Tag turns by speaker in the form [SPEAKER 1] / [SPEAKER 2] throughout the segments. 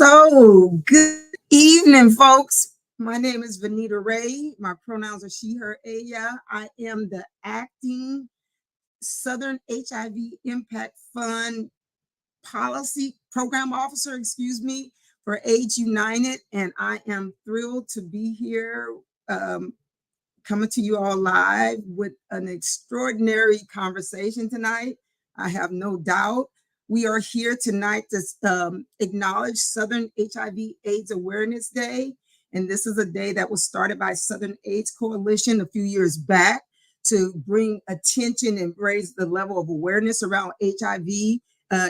[SPEAKER 1] So, good evening, folks. My name is Venita Ray. My pronouns are she, her, ella. I am the acting Southern HIV Impact Fund Policy Program Officer, for AIDS United. And I am thrilled to be here coming to you all live with an extraordinary conversation tonight. I have no doubt. We are here tonight to acknowledge Southern HIV/AIDS Awareness Day. And this is a day that was started by Southern AIDS Coalition a few years back to bring attention and raise the level of awareness around HIV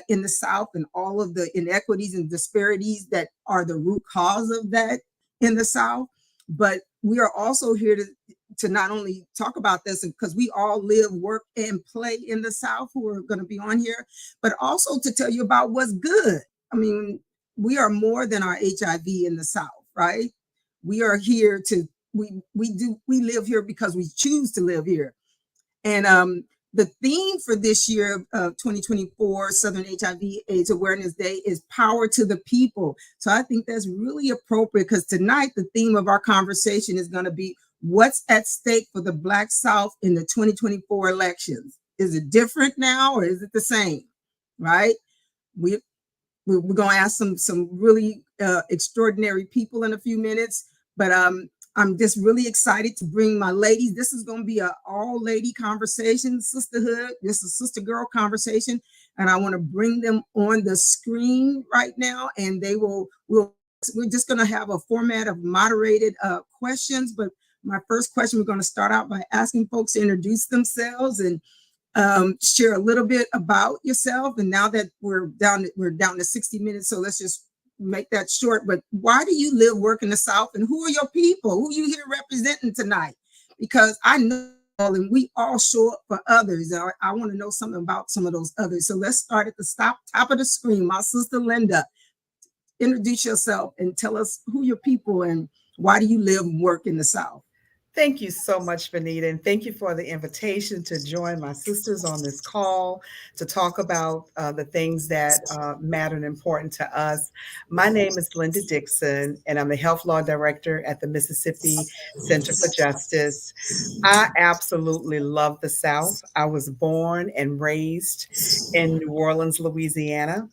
[SPEAKER 1] in the South and all of the inequities and disparities that are the root cause of that in the South. But we are also here to not only talk about this, because we all live, work, and play in the South who are going to be on here, but also to tell you about what's good. I mean, we are more than our HIV in the South, right? We are here we live here because we choose to live here. And the theme for this year of 2024 Southern HIV/AIDS Awareness Day is Power to the People. So I think that's really appropriate, because tonight the theme of our conversation is going to be what's at stake for the Black South in the 2024 elections. Is it different now, or is it the same? Right? We're going to ask some really extraordinary people in a few minutes, but I'm just really excited to bring my ladies. This is going to be an all-lady conversation, sisterhood. This is sister girl conversation, and I want to bring them on the screen right now, and we're just going to have a format of moderated questions. But my first question, we're going to start out by asking folks to introduce themselves and share a little bit about yourself. And now that we're down to 60 minutes, so let's just make that short. But why do you live, work in the South, and who are your people? Who you here representing tonight? Because I know, and we all show up for others. I want to know something about some of those others. So let's start at the top of the screen. My sister Linda, introduce yourself and tell us who your people and why do you live and work in the South?
[SPEAKER 2] Thank you so much, Venita, and thank you for the invitation to join my sisters on this call to talk about the things that matter and important to us. My name is Linda Dixon, and I'm the Health Law Director at the Mississippi Center for Justice. I absolutely love the South. I was born and raised in New Orleans, Louisiana.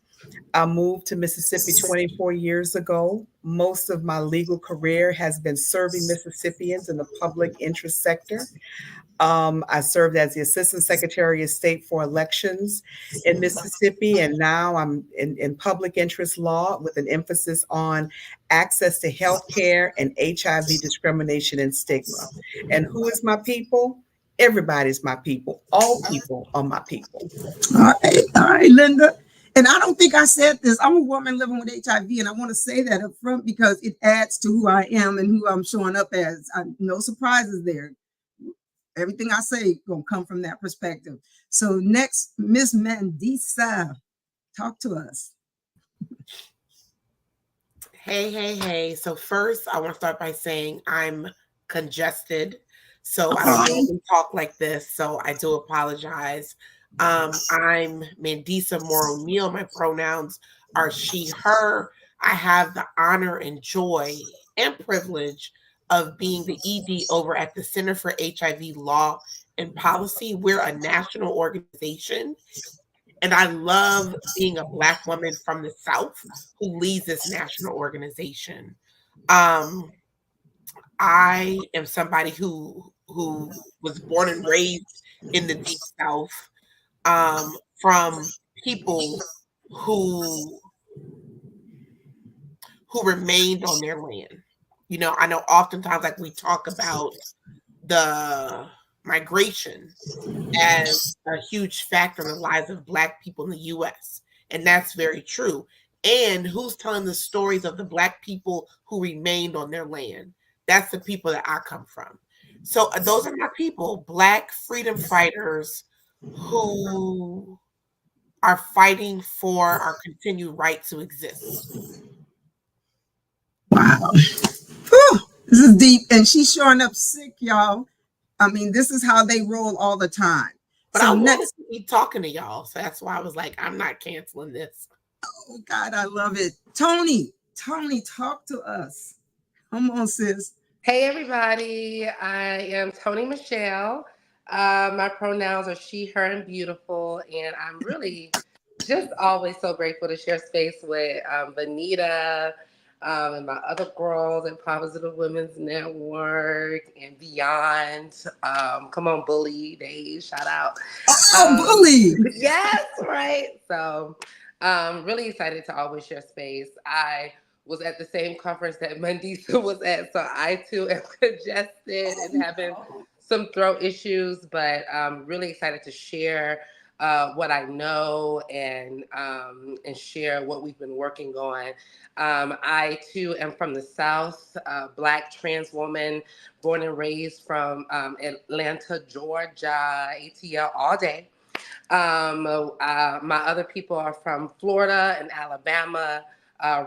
[SPEAKER 2] I moved to Mississippi 24 years ago. Most of my legal career has been serving Mississippians in the public interest sector. I served as the Assistant Secretary of State for Elections in Mississippi, and now I'm in public interest law with an emphasis on access to health care and HIV discrimination and stigma. And who is my people? Everybody's my people. All people are my people.
[SPEAKER 1] All right, Linda. And I don't think I said this. I'm a woman living with HIV, and I want to say that up front because it adds to who I am and who I'm showing up as. No surprises there. Everything I say gonna come from that perspective. So next, Miss Mandisa, talk to us.
[SPEAKER 3] Hey. So first, I want to start by saying I'm congested, so I don't normally talk like this. So I do apologize. I'm Mandisa Moore-O'Neal. My pronouns are she, her. I have the honor and joy and privilege of being the ED over at the Center for HIV Law and Policy. We're a national organization, and I love being a Black woman from the South who leads this national organization. I am somebody who was born and raised in the Deep South, from people who remained on their land. You know, I know oftentimes like we talk about the migration as a huge factor in the lives of Black people in the US. And that's very true. And who's telling the stories of the Black people who remained on their land? That's the people that I come from. So those are my people, Black freedom fighters who are fighting for our continued right to exist.
[SPEAKER 1] Wow. Whew, this is deep. And she's showing up sick, y'all. I mean, this is how they roll all the time.
[SPEAKER 3] But so I wanted to be talking to y'all. So that's why I was like, I'm not canceling this.
[SPEAKER 1] Oh, God, I love it. Toni, Toni, talk to us. Come on, sis.
[SPEAKER 3] Hey everybody, I am Toni-Michelle. My pronouns are she, her, and beautiful, and I'm really just always so grateful to share space with Venita and my other girls at Positive Women's Network and beyond. Come on, Bully Days, shout out.
[SPEAKER 1] Oh, bully.
[SPEAKER 3] Yes, right. So, really excited to always share space. I was at the same conference that Mandisa was at, so I too am congested and having some throat issues, but I'm really excited to share what I know and share what we've been working on. I too am from the South, Black trans woman, born and raised from Atlanta, Georgia, ATL all day. My other people are from Florida and Alabama,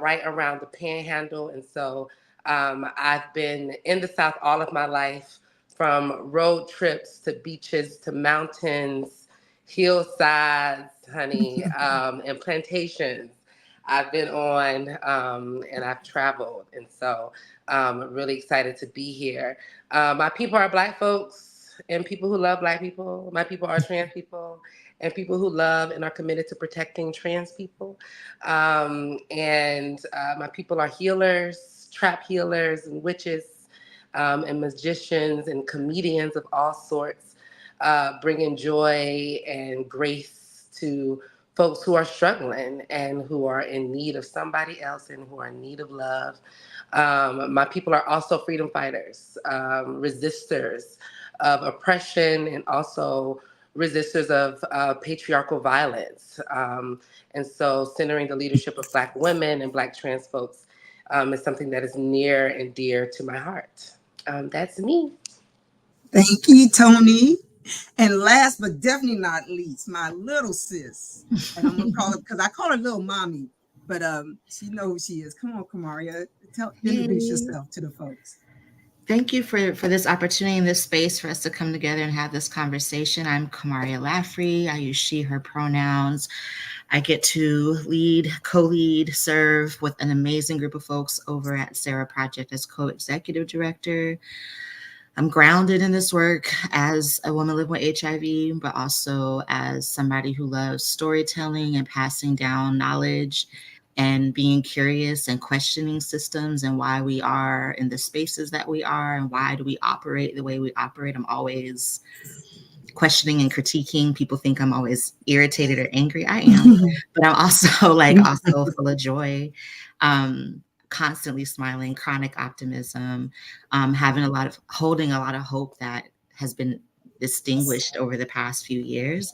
[SPEAKER 3] right around the Panhandle, and so I've been in the South all of my life, from road trips to beaches to mountains, hillsides, honey, and plantations. I've been on and I've traveled, and so really excited to be here. My people are Black folks and people who love Black people. My people are trans people and people who love and are committed to protecting trans people. And my people are healers, trap healers, and witches, and magicians and comedians of all sorts, bringing joy and grace to folks who are struggling and who are in need of somebody else and who are in need of love. My people are also freedom fighters, resistors of oppression, and also resistors of patriarchal violence. And so centering the leadership of Black women and Black trans folks is something that is near and dear to my heart. That's me.
[SPEAKER 1] Thank you, Toni. And last but definitely not least, my little sis. And I'm gonna call her, because I call her little mommy, but she knows who she is. Come on, Kamaria. Introduce yourself to the folks.
[SPEAKER 4] Thank you for this opportunity and this space for us to come together and have this conversation. I'm Kamaria Laffrey. I use she, her pronouns. I get to lead, co-lead, serve with an amazing group of folks over at Sero Project as co-executive director. I'm grounded in this work as a woman living with HIV, but also as somebody who loves storytelling and passing down knowledge and being curious and questioning systems and why we are in the spaces that we are and why do we operate the way we operate. I'm always questioning and critiquing. People think I'm always irritated or angry. I am, but I'm also also full of joy, constantly smiling, chronic optimism, holding a lot of hope that has been distinguished over the past few years.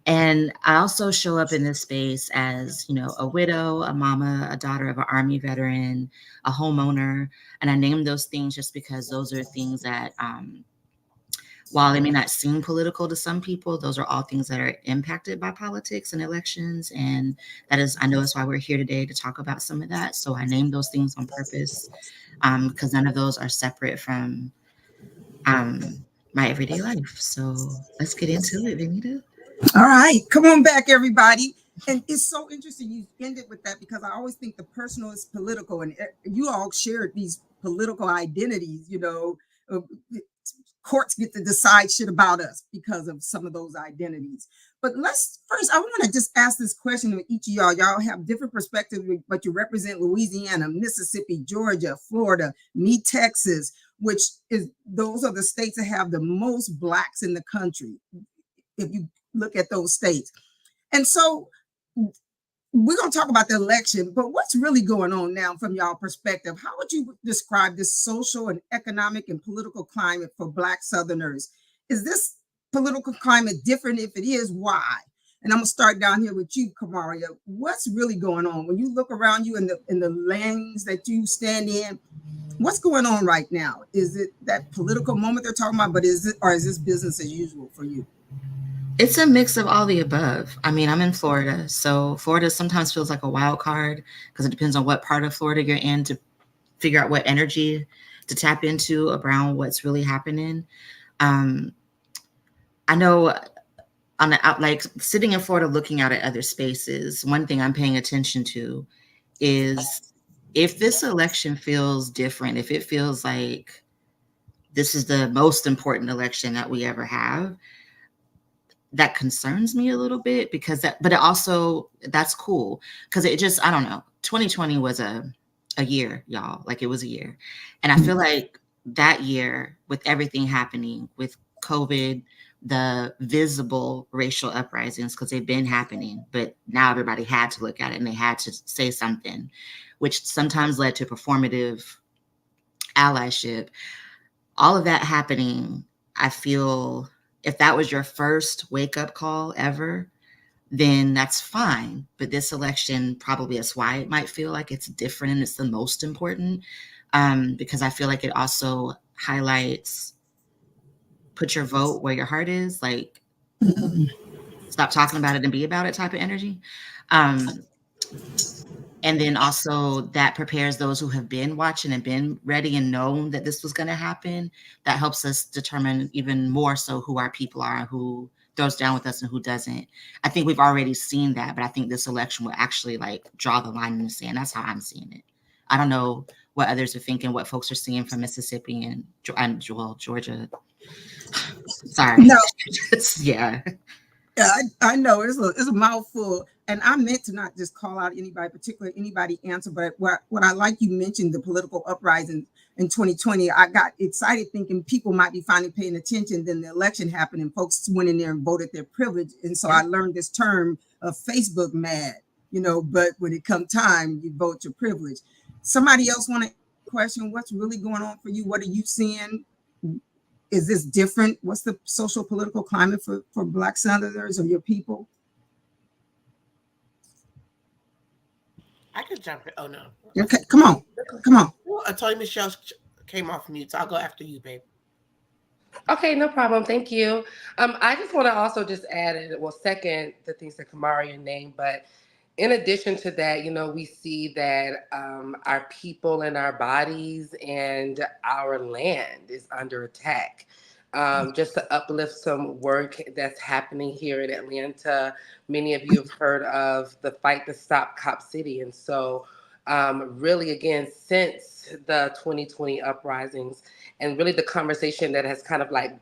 [SPEAKER 4] And I also show up in this space as, a widow, a mama, a daughter of an Army veteran, a homeowner. And I name those things just because those are things that, while they may not seem political to some people, those are all things that are impacted by politics and elections. And I know that's why we're here today, to talk about some of that. So I named those things on purpose, because none of those are separate from my everyday life. So let's get into it, Venita.
[SPEAKER 1] All right, come on back, everybody. And it's so interesting you ended with that, because I always think the personal is political, and you all shared these political identities. Courts get to decide shit about us because of some of those identities. But I want to just ask this question to each of y'all. Y'all have different perspectives, but you represent Louisiana, Mississippi, Georgia, Florida, me, Texas, those are the states that have the most Blacks in the country, if you look at those states. And so we're going to talk about the election, but what's really going on now from y'all perspective? How would you describe this social and economic and political climate for Black Southerners? Is this political climate different? If it is, why? And I'm going to start down here with you, Kamaria. What's really going on? When you look around you in the lanes that you stand in, what's going on right now? Is it that political moment they're talking about, is this business as usual for you?
[SPEAKER 4] It's a mix of all the above. I mean, I'm in Florida, so Florida sometimes feels like a wild card because it depends on what part of Florida you're in to figure out what energy to tap into around what's really happening. I know sitting in Florida, looking out at other spaces, one thing I'm paying attention to is if this election feels different, if it feels like this is the most important election that we ever have, that concerns me a little bit, because but it also, that's cool, because it just, I don't know, 2020 was a year, y'all. Like, it was a year. And I feel like that year, with everything happening with COVID, the visible racial uprisings, because they've been happening, but now everybody had to look at it and they had to say something, which sometimes led to performative allyship. All of that happening, I feel, if that was your first wake-up call ever, then that's fine. But this election, probably that's why it might feel like it's different and it's the most important, because I feel like it also highlights, put your vote where your heart is, like, stop talking about it and be about it type of energy. And then also that prepares those who have been watching and been ready and known that this was going to happen. That helps us determine even more so who our people are, who throws down with us and who doesn't. I think we've already seen that, but I think this election will actually like draw the line in the sand. That's how I'm seeing it. I don't know what others are thinking, what folks are seeing from Mississippi and Georgia. Sorry.
[SPEAKER 1] No.
[SPEAKER 4] Yeah.
[SPEAKER 1] Yeah, I know it's a mouthful, and I meant to not just call out anybody, particularly anybody answer, but what I like, you mentioned the political uprising in 2020. I got excited thinking people might be finally paying attention. Then the election happened and folks went in there and voted their privilege. And so I learned this term of Facebook mad, but when it come time, you vote your privilege. Somebody else want to question what's really going on for you? What are you seeing? Is this different? What's the social political climate for Black Southerners or your people?
[SPEAKER 3] I could jump in. Oh, no.
[SPEAKER 1] Okay, come on.
[SPEAKER 3] Toni-Michelle came off mute, so I'll go after you, babe.
[SPEAKER 5] Okay, no problem. Thank you. I just want to also just add, second the things that Kamaria named, but in addition to that, we see that our people and our bodies and our land is under attack. Just to uplift some work that's happening here in Atlanta, many of you have heard of the Fight to Stop Cop City. And so really, again, since the 2020 uprisings and really the conversation that has kind of like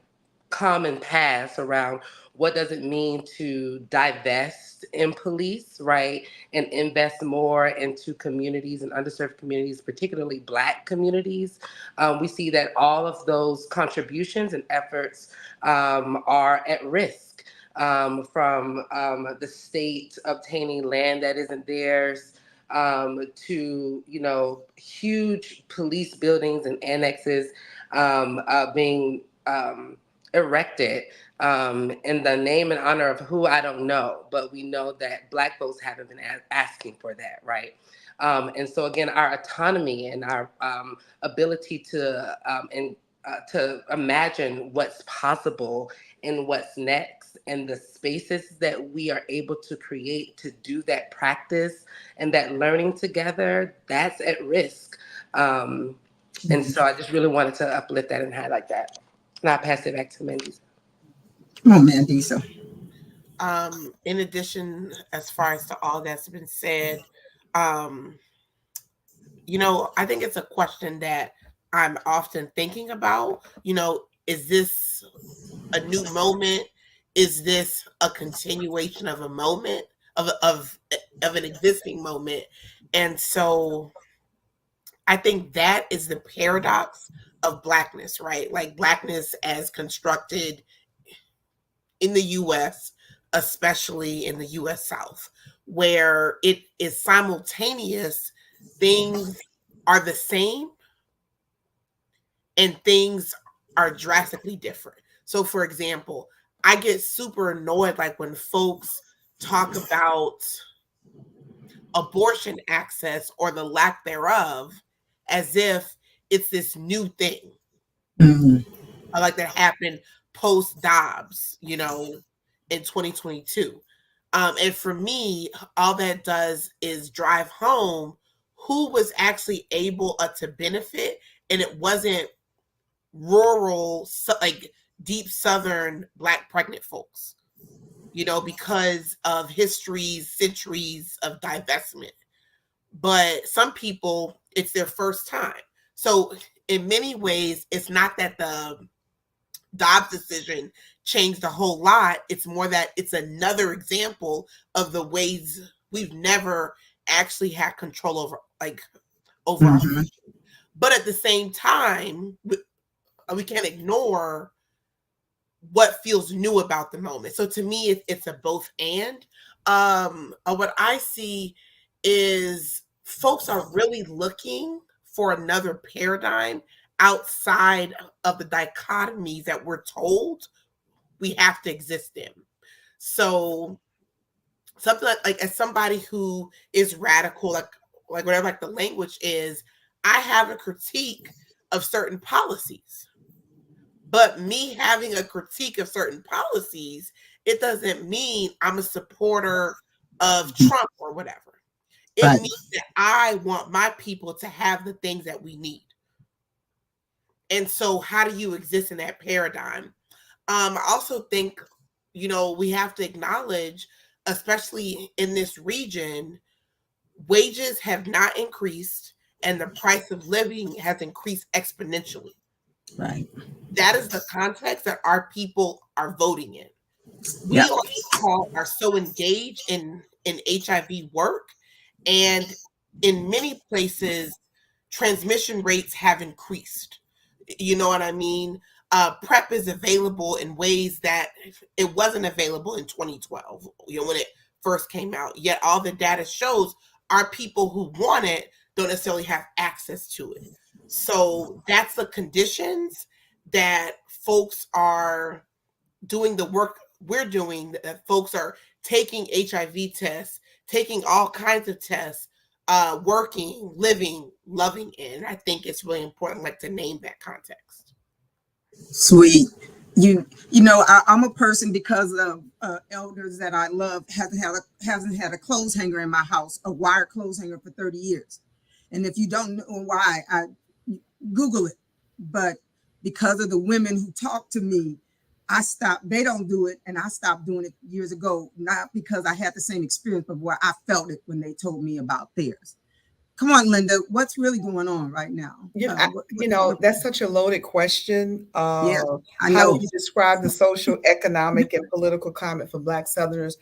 [SPEAKER 5] come and pass around what does it mean to divest in police, right? And invest more into communities and underserved communities, particularly Black communities. We see that all of those contributions and efforts are at risk, from the state obtaining land that isn't theirs, to, huge police buildings and annexes being erected in the name and honor of who I don't know, but we know that Black folks haven't been asking for that, right? And so again, our autonomy and our ability to imagine what's possible and what's next, and the spaces that we are able to create to do that practice and that learning together, that's at risk. And so I just really wanted to uplift that and highlight that. And I'll pass it back to Mandisa.
[SPEAKER 1] Come on, Mandisa.
[SPEAKER 3] In addition, as far as to all that's been said, I think it's a question that I'm often thinking about. Is this a new moment? Is this a continuation of a moment, of an existing moment? And so I think that is the paradox of Blackness, right? Like Blackness as constructed in the US, especially in the US South, where it is simultaneous, things are the same and things are drastically different. So for example, I get super annoyed like when folks talk about abortion access or the lack thereof as if it's this new thing. Like that happened post Dobbs, in 2022. And for me, all that does is drive home who was actually able to benefit. And it wasn't rural, like deep Southern Black pregnant folks, because of centuries of divestment. but some people, it's their first time. So in many ways, it's not that the Dobbs decision changed a whole lot. It's more that it's another example of the ways we've never actually had control over, over our. But at the same time, we can't ignore what feels new about the moment. So to me, it's a both and. What I see is folks are really looking for another paradigm outside of the dichotomies that we're told we have to exist in. So something like as somebody who is radical, like whatever like the language is, I have a critique of certain policies. But me having a critique of certain policies, it doesn't mean I'm a supporter of Trump or whatever. It means that I want my people to have the things that we need. And so how do you exist in that paradigm? I also think, we have to acknowledge, especially in this region, wages have not increased and the price of living has increased exponentially.
[SPEAKER 1] Right.
[SPEAKER 3] That is the context that our people are voting in. We are so engaged in HIV work, and in many places, transmission rates have increased. You know what I mean? PrEP is available in ways that it wasn't available in 2012, when it first came out. Yet all the data shows our people who want it don't necessarily have access to it. So that's the conditions that folks are doing the work we're doing, that folks are taking HIV tests, taking all kinds of tests, working, living, loving in. I think it's really important, to name that context.
[SPEAKER 1] Sweet. I'm a person, because of elders that I love, hasn't had a clothes hanger in my house, a wire clothes hanger, for 30 years. And if you don't know why, I Google it. But because of the women who talk to me, I stopped. They don't do it, and I stopped doing it years ago. Not because I had the same experience, but where I felt it when they told me about theirs. Come on, Linda, what's really going on right now?
[SPEAKER 2] That's such a loaded question.
[SPEAKER 1] I know.
[SPEAKER 2] How do you describe the social, economic, and political climate for Black Southerners?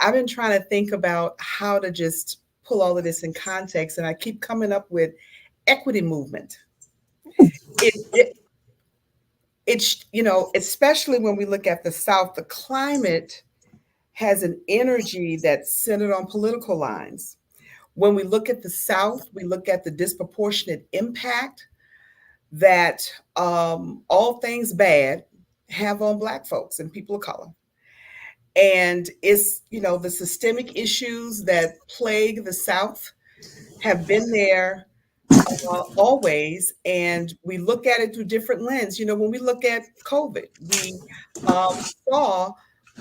[SPEAKER 2] I've been trying to think about how to just pull all of this in context, and I keep coming up with equity movement. It's especially when we look at the South, the climate has an energy that's centered on political lines. When we look at the South, we look at the disproportionate impact that all things bad have on Black folks and people of color. And it's, the systemic issues that plague the South have been there always. And we look at it through different lenses. When we look at COVID, we saw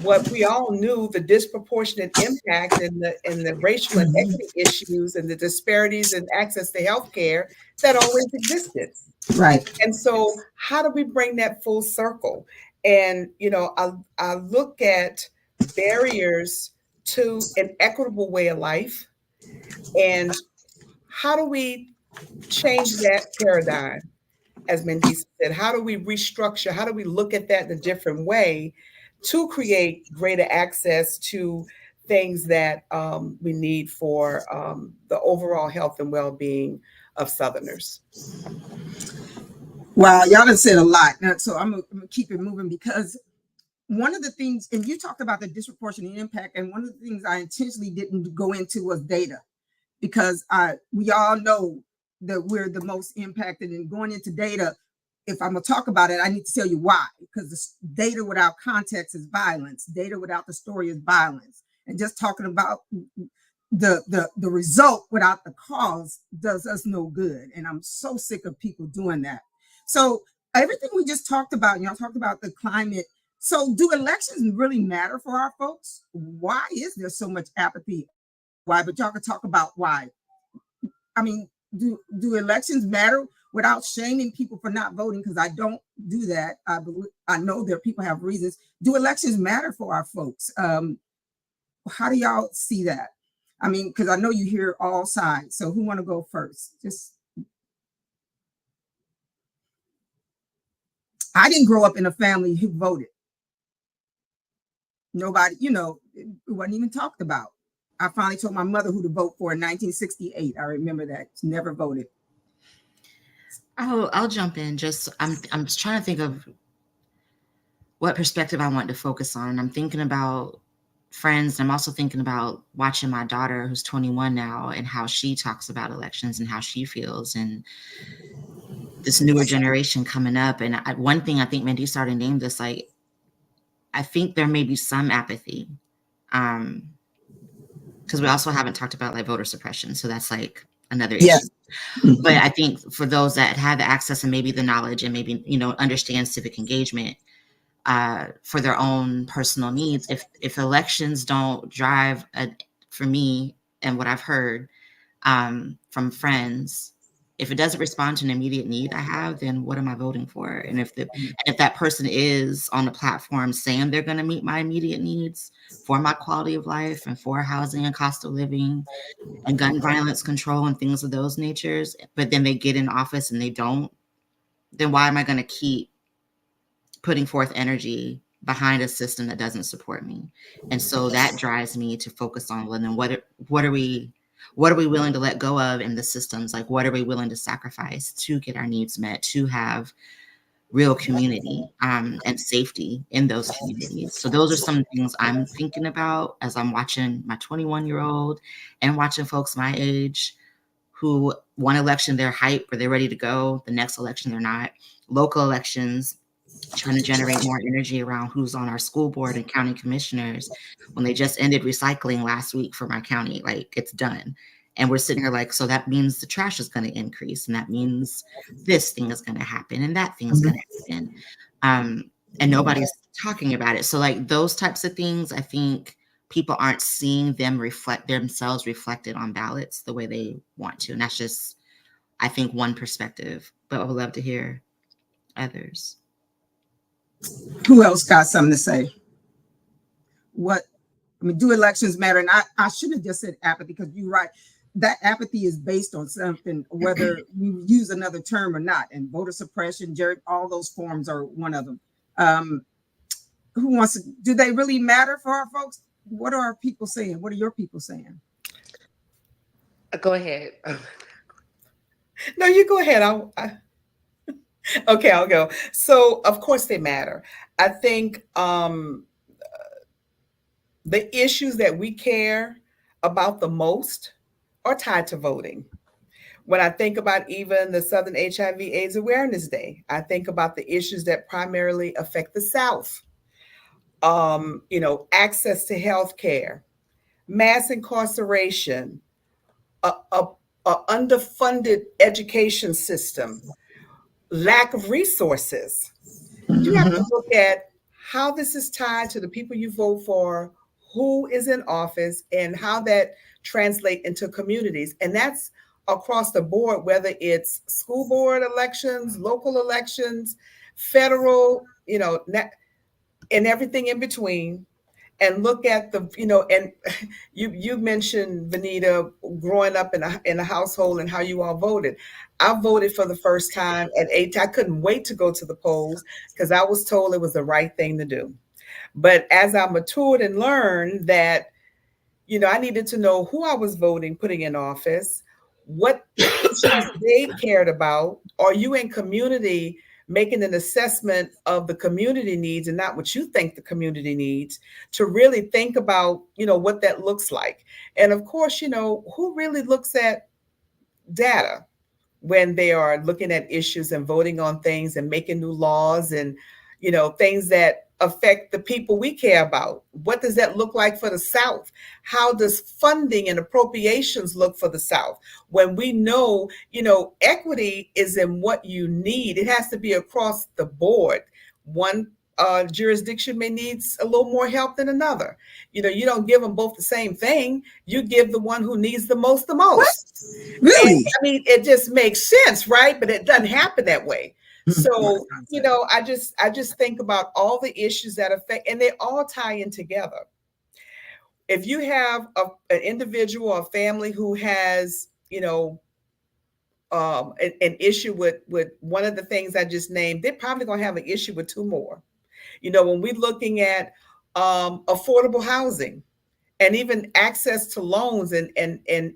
[SPEAKER 2] what we all knew, the disproportionate impact and the racial and equity issues and the disparities in access to healthcare that always existed.
[SPEAKER 1] Right.
[SPEAKER 2] And so how do we bring that full circle? And, I look at barriers to an equitable way of life, and how do we change that paradigm? As Mandisa said, how do we restructure? How do we look at that in a different way to create greater access to things that we need for the overall health and well-being of Southerners?
[SPEAKER 1] Wow, y'all done said a lot. So I'm gonna keep it moving, because one of the things, and you talked about the disproportionate impact, and one of the things I intentionally didn't go into was data, because we all know that we're the most impacted. And going into data, if I'm gonna talk about it, I need to tell you why. Because the data without context is violence. Data without the story is violence. And just talking about the result without the cause does us no good. And I'm so sick of people doing that. So everything we just talked about, y'all talked about the climate. So do elections really matter for our folks? Why is there so much apathy? Why? But y'all can talk about why. I mean, do elections matter, without shaming people for not voting? Because I don't do that. I know that people have reasons. Do elections matter for our folks? How do y'all see that? I mean, because I know you hear all sides. So who want to go first? I didn't grow up in a family who voted. Nobody, it wasn't even talked about. I finally told my mother who to vote for in 1968. I remember that. She never voted.
[SPEAKER 4] I'll jump in. I'm just trying to think of what perspective I want to focus on. I'm thinking about friends. I'm also thinking about watching my daughter, who's 21 now, and how she talks about elections and how she feels, and this newer generation coming up. And one thing I think Mandisa already named this, like, I think there may be some apathy, because we also haven't talked about like voter suppression. So that's like another issue.
[SPEAKER 1] Yes.
[SPEAKER 4] But I think for those that have the access and maybe the knowledge and maybe, understand civic engagement, for their own personal needs, if elections don't drive, for me and what I've heard from friends, if it doesn't respond to an immediate need I have, then what am I voting for? And if that person is on the platform saying they're going to meet my immediate needs for my quality of life and for housing and cost of living and gun violence control and things of those natures, but then they get in office and they don't, then why am I going to keep putting forth energy behind a system that doesn't support me? And so that drives me to focus on, well, then what are we willing to let go of in the systems? Like, what are we willing to sacrifice to get our needs met, to have real community and safety in those communities? So those are some things I'm thinking about as I'm watching my 21-year-old and watching folks my age who one election they're hype or they're ready to go, the next election they're not. Local elections, trying to generate more energy around who's on our school board and county commissioners when they just ended recycling last week for my county. Like, it's done. And we're sitting here like, so that means the trash is going to increase, and that means this thing is going to happen and that thing is going to happen. And nobody's talking about it. So like those types of things, I think people aren't seeing themselves reflected on ballots the way they want to. And that's just, I think, one perspective, but I would love to hear others.
[SPEAKER 1] Who else got something to say? Do elections matter? And I should have just said apathy, because you're right. That apathy is based on something, whether you use another term or not. And voter suppression, all those forms are one of them. Do they really matter for our folks? What are our people saying? What are your people saying?
[SPEAKER 5] Go ahead.
[SPEAKER 2] No, you go ahead. Okay, I'll go. So, of course, they matter. I think the issues that we care about the most are tied to voting. When I think about even the Southern HIV/AIDS Awareness Day, I think about the issues that primarily affect the South. Access to health care, mass incarceration, a underfunded education system, lack of resources. You have to look at how this is tied to the people you vote for, who is in office, and how that translates into communities. And that's across the board, whether it's school board elections, local elections, federal, and everything in between. And look at and you mentioned, Venita, growing up in a household and how you all voted. I voted for the first time at 8. I couldn't wait to go to the polls because I was told it was the right thing to do. But as I matured and learned that, I needed to know who I was putting in office, what issues they cared about. Are you in community making an assessment of the community needs and not what you think the community needs, to really think about, what that looks like. And of course, who really looks at data when they are looking at issues and voting on things and making new laws and, things that affect the people we care about. What does that look like for the South? How does funding and appropriations look for the South? When we know, equity is in what you need. It has to be across the board. One jurisdiction may need a little more help than another. You don't give them both the same thing. You give the one who needs the most. What? Really? And, it just makes sense, right? But it doesn't happen that way. So, I just think about all the issues that affect, and they all tie in together. if you have an individual or family who has, an issue with one of the things I just named, they're probably going to have an issue with two more. When we're looking at affordable housing and even access to loans and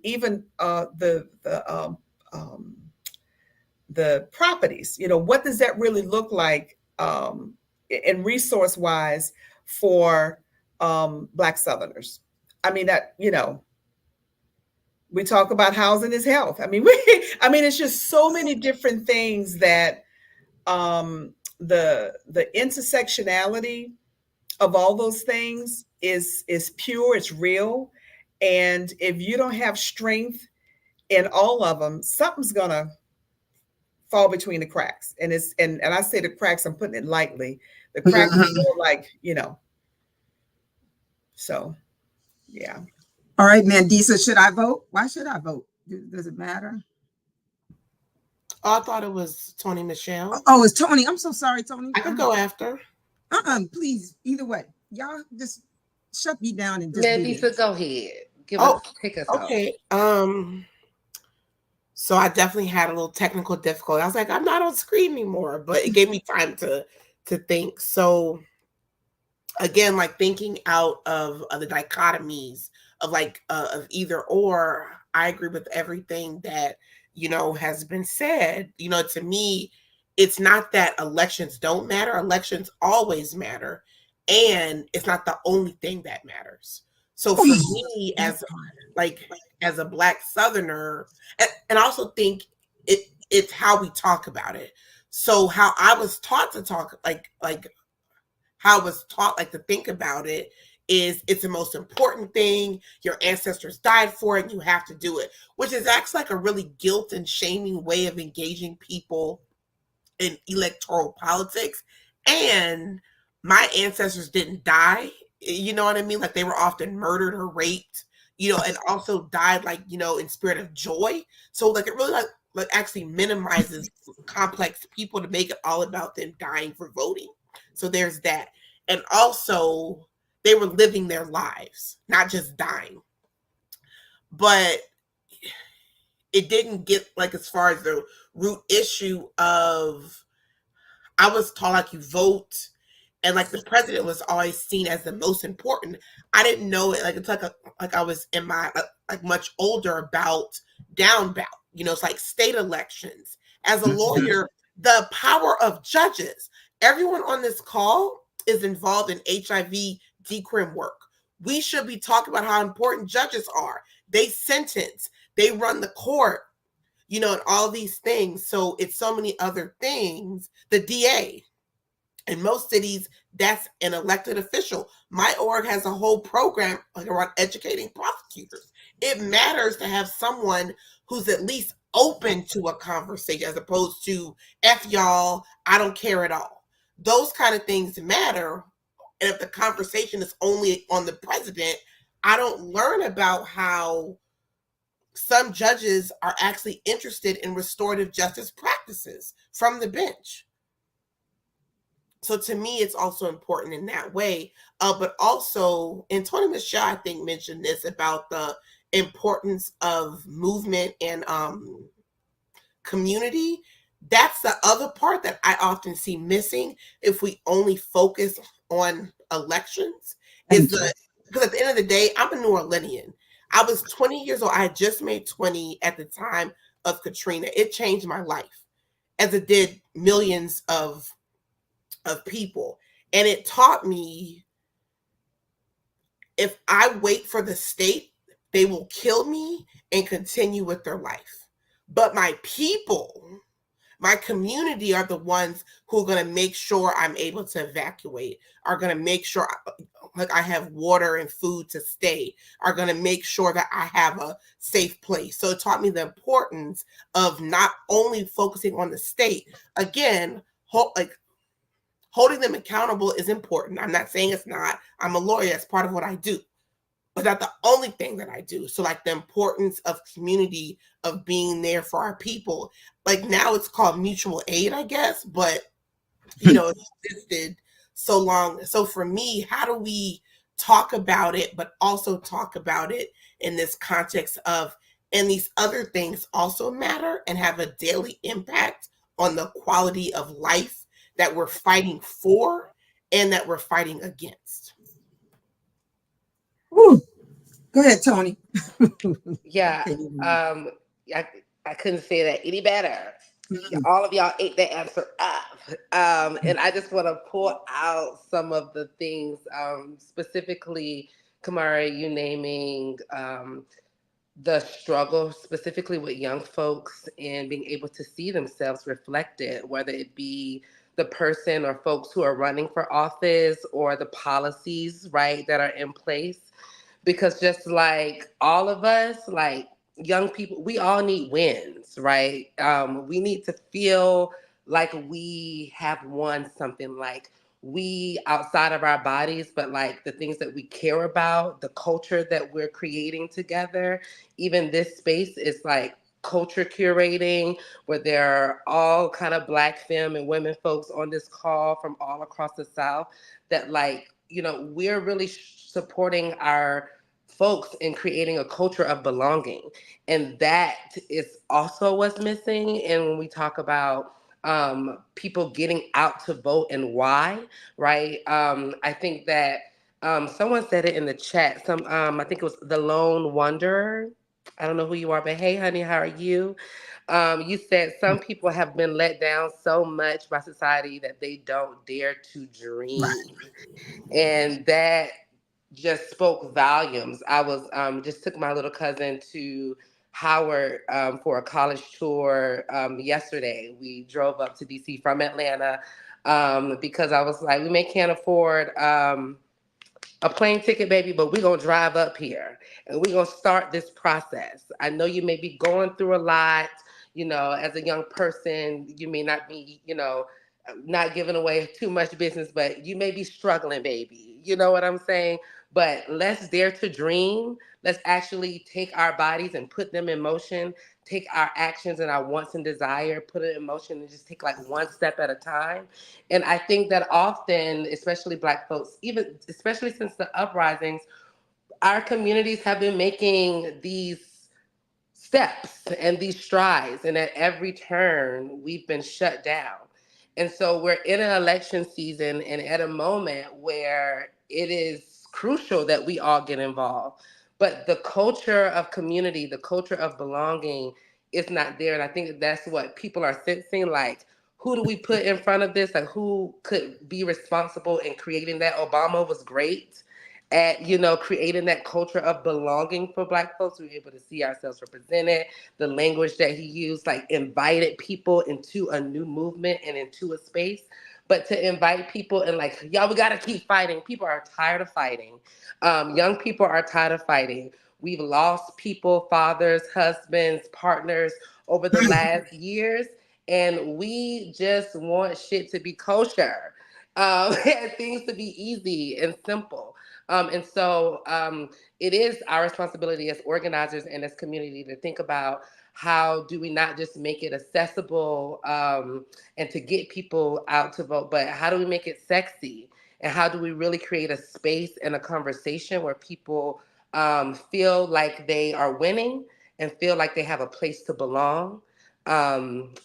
[SPEAKER 2] even the properties, what does that really look like in resource wise for Black Southerners? I mean, we talk about housing is health. I mean, it's just so many different things that the intersectionality of all those things is pure, it's real. And if you don't have strength in all of them, something's gonna fall between the cracks. And I say the cracks, I'm putting it lightly. The cracks are more like, so yeah.
[SPEAKER 1] All right, Mandisa, should I vote? Why should I vote? Does it matter?
[SPEAKER 3] Oh, I thought it was Toni-Michelle.
[SPEAKER 1] Oh, it's Toni. I'm so sorry, Toni.
[SPEAKER 3] I could go after.
[SPEAKER 1] Please, either way. Y'all just shut me down and just
[SPEAKER 5] Mandisa, go ahead. Pick us
[SPEAKER 3] okay. So I definitely had a little technical difficulty. I was like, I'm not on screen anymore, but it gave me time to think. So again, like thinking out of the dichotomies of of either or, I agree with everything that, has been said. To me, it's not that elections don't matter. Elections always matter. And it's not the only thing that matters. So for me, as a Black Southerner, and I also think it's how we talk about it. So how I was taught to talk, how I was taught to think about it is it's the most important thing. Your ancestors died for it. And you have to do it, which is actually a really guilt and shaming way of engaging people in electoral politics. And my ancestors didn't die. You know what I mean? They were often murdered or raped, and also died in spirit of joy. So it really actually minimizes complex people to make it all about them dying for voting. So there's that. And also they were living their lives, not just dying. But it didn't get as far as the root issue of, I was taught you vote, and the president was always seen as the most important. I didn't know it until I was in my much older about down ballot. It's state elections. As a lawyer, the power of judges. Everyone on this call is involved in HIV decrim work. We should be talking about how important judges are. They sentence, they run the court, and all these things. So it's so many other things. The DA, in most cities, that's an elected official. My org has a whole program around educating prosecutors. It matters to have someone who's at least open to a conversation as opposed to F y'all, I don't care at all. Those kind of things matter. And if the conversation is only on the president, I don't learn about how some judges are actually interested in restorative justice practices from the bench. So to me, it's also important in that way. But also, and Toni-Michelle, I think, mentioned this about the importance of movement and community. That's the other part that I often see missing if we only focus on elections. Because at the end of the day, I'm a New Orleanian. I was 20 years old. I had just made 20 at the time of Katrina. It changed my life, as it did millions of people. And it taught me, if I wait for the state, they will kill me and continue with their life. But my people, my community, are the ones who are going to make sure I'm able to evacuate, are going to make sure I have water and food to stay, are going to make sure that I have a safe place. So it taught me the importance of not only focusing on the state. Again, holding them accountable is important. I'm not saying it's not. I'm a lawyer. That's part of what I do. But that's the only thing that I do. So the importance of community, of being there for our people. Now it's called mutual aid, I guess. But, it existed so long. So for me, how do we talk about it, but also talk about it in this context of, and these other things also matter and have a daily impact on the quality of life that we're fighting for and that we're fighting against.
[SPEAKER 1] Woo. Go ahead, Toni.
[SPEAKER 5] Yeah, I, I couldn't say that any better. All of y'all ate that answer up. And I just want to pull out some of the things, specifically, Kamaria, you naming the struggle, specifically with young folks and being able to see themselves reflected, whether it be the person or folks who are running for office or the policies, right, that are in place. Because just like all of us, like young people, we all need wins, right? We need to feel like we have won something, like we outside of our bodies, but like the things that we care about, the culture that we're creating together. Even this space is like culture curating, where there are all kind of Black femme and women folks on this call from all across the South, that like, you know, we're really supporting our folks in creating a culture of belonging. And that is also what's missing. And when we talk about people getting out to vote and why, right? I think that someone said it in the chat. I think it was the Lone Wanderer. I don't know who you are, but hey, honey, how are you? You said some people have been let down so much by society that they don't dare to dream.
[SPEAKER 1] Right.
[SPEAKER 5] And that just spoke volumes. I was just took my little cousin to Howard for a college tour yesterday. We drove up to DC from Atlanta because I was like, we may can't afford a plane ticket, baby, but we're gonna drive up here and we're gonna start this process. I know you may be going through a lot, you know, as a young person, you may not be, you know, not giving away too much business, but you may be struggling, baby. You know what I'm saying? But let's dare to dream. Let's actually take our bodies and put them in motion, take our actions and our wants and desire, put it in motion and just take like one step at a time. And I think that often, especially Black folks, even especially since the uprisings, our communities have been making these steps and these strides, and at every turn, we've been shut down. And so we're in an election season and at a moment where it is crucial that we all get involved. But the culture of community, the culture of belonging is not there. And I think that that's what people are sensing, like, who do we put in front of this? Like, who could be responsible in creating that? Obama was great at, you know, creating that culture of belonging for Black folks. We were able to see ourselves represented. The language that he used, like, invited people into a new movement and into a space. But to invite people and like, y'all, we got to keep fighting. People are tired of fighting. Young people are tired of fighting. We've lost people, fathers, husbands, partners over the last years, and we just want shit to be kosher, and things to be easy and simple. And so it is our responsibility as organizers and as community to think about how do we not just make it accessible and to get people out to vote, but how do we make it sexy? And how do we really create a space and a conversation where people feel like they are winning and feel like they have a place to belong? Yeah,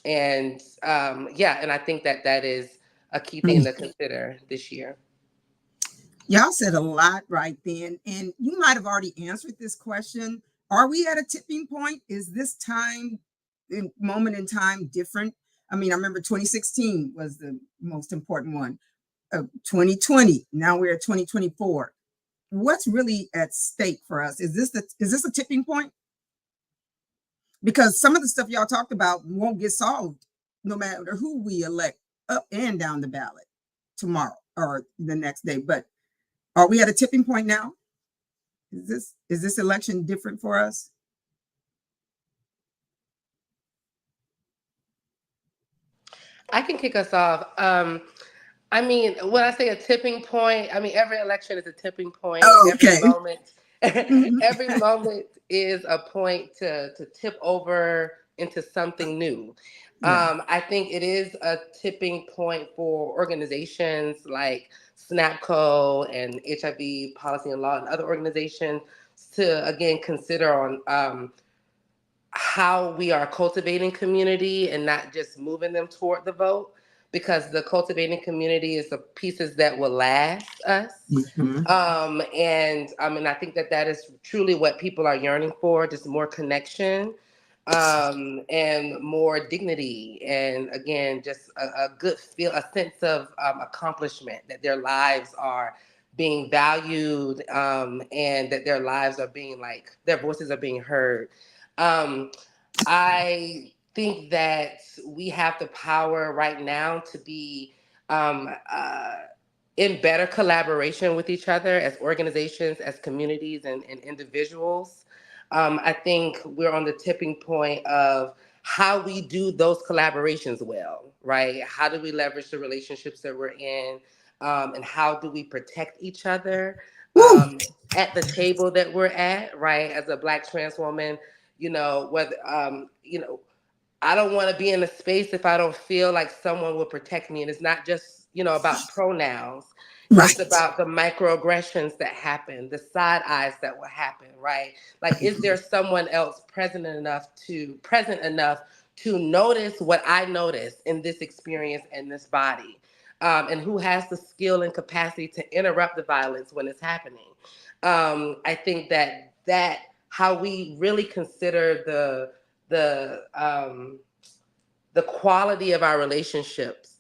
[SPEAKER 5] and I think that that is a key thing to consider this year.
[SPEAKER 1] Y'all said a lot right then, and you might have already answered this question. Are we at a tipping point? Is this moment in time different? I mean, I remember 2016 was the most important one. 2020, now we're at 2024. What's really at stake for us? Is this a tipping point? Because some of the stuff y'all talked about won't get solved no matter who we elect up and down the ballot tomorrow or the next day. But are we at a tipping point now? Is this election different for us?
[SPEAKER 5] I can kick us off. I mean, when I say a tipping point, I mean every election is a tipping point.
[SPEAKER 1] Oh,
[SPEAKER 5] Every
[SPEAKER 1] okay.
[SPEAKER 5] moment, every moment is a point to tip over into something new.
[SPEAKER 1] Yeah.
[SPEAKER 5] I think it is a tipping point for organizations like SNAPCO and HIV Policy and Law and other organizations to, again, consider on how we are cultivating community and not just moving them toward the vote, because the cultivating community is the pieces that will last us.
[SPEAKER 1] Mhm.
[SPEAKER 5] And I think that that is truly what people are yearning for, just more connection, and more dignity. And again, just a good feel, a sense of accomplishment, that their lives are being valued, and that their lives are being their voices are being heard. I think that we have the power right now to be um, uh, in better collaboration with each other as organizations, as communities, and individuals. I think we're on the tipping point of how we do those collaborations well, right? How do we leverage the relationships that we're in? And how do we protect each other
[SPEAKER 1] Woo!
[SPEAKER 5] at the table that we're at, right? As a Black trans woman, whether, I don't want to be in a space if I don't feel like someone will protect me. And it's not just, about pronouns.
[SPEAKER 1] Right.
[SPEAKER 5] It's about the microaggressions that happen, the side eyes that will happen, right? Like, is there someone else present enough to notice what I noticed in this experience and this body? And who has the skill and capacity to interrupt the violence when it's happening? I think that how we really consider the quality of our relationships,